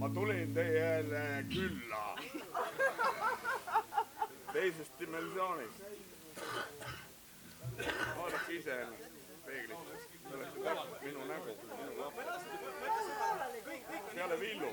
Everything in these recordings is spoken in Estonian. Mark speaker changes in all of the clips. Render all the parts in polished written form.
Speaker 1: ma tulin teile külla teisest dimensioonist. Vaadake ise ennast peeglisse. Te olete täpselt minu nägu, minu laps. Peale Villu.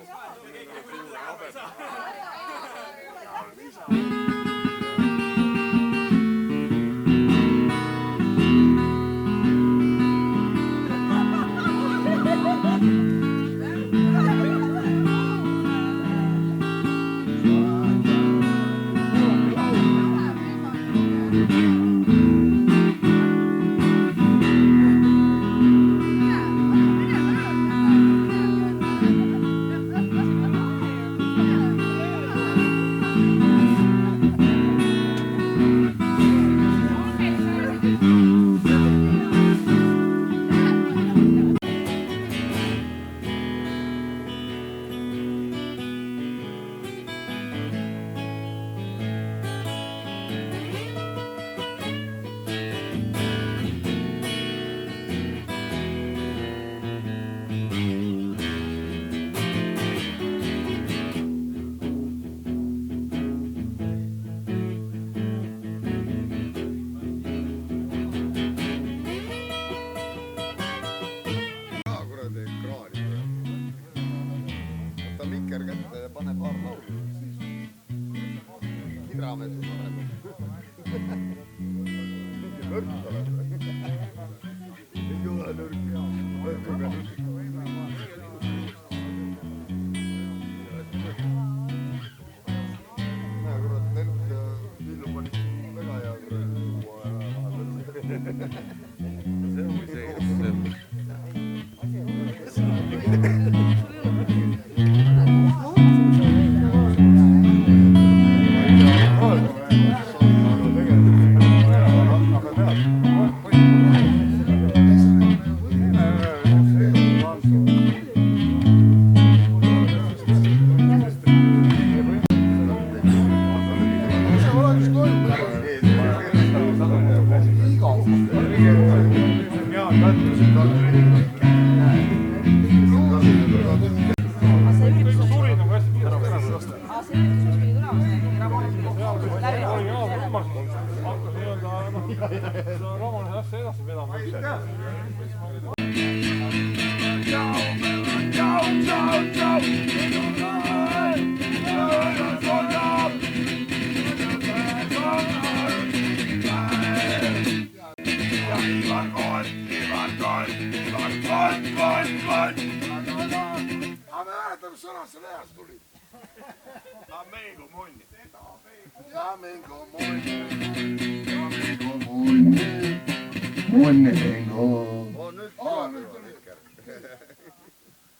Speaker 1: See on või see.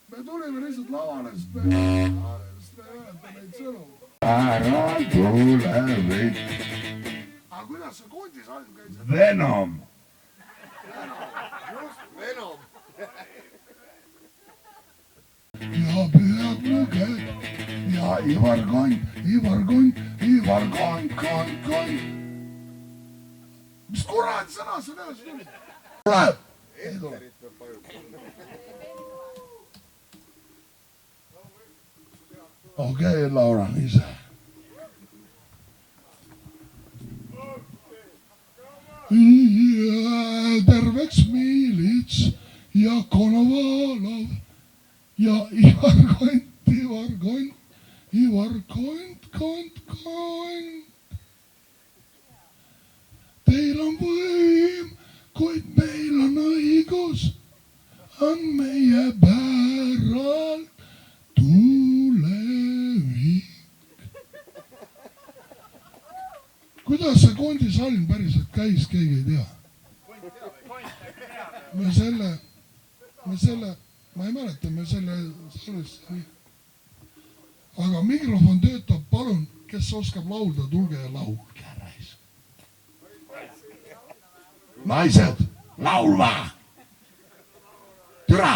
Speaker 2: Me tulime lihtsalt lavale, sest me ei mäleta neid sõnu. Ära tule kõik. Aga kuidas see kondisalm käis? Venom. Just, Venom. Ja pühad mu käed ja Ivar Kond. Mis kurat sõna see näes tuli? Tuleb! Ei tule. Okei, laulan ise. Terveks Miilits ja Konovalov ja Ivar Kond. Teil on võim, kuid meil on õigus, on meie päralt tulevik. Kuidas see kondisalm päriselt käis, keegi ei tea. Ma ei mäleta, me selle salvesse. Aga mikrofon töötab, palun, kes oskab laulda, tulge ja laulge. Naised, laulma! Türa!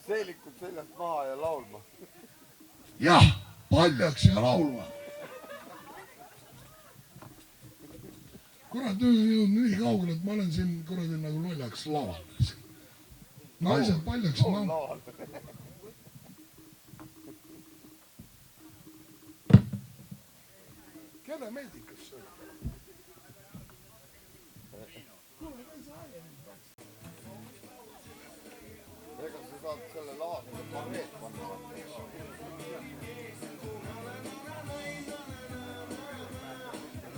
Speaker 1: Seelikud seljast maha ja laulma.
Speaker 2: Jah, paljaks ja laulma. Kurat, nüüd nii kaugel, et ma olen siin kuradi nagu lollaks laval. Naised, paljaks ja laulma. Kelle meeldikas see on?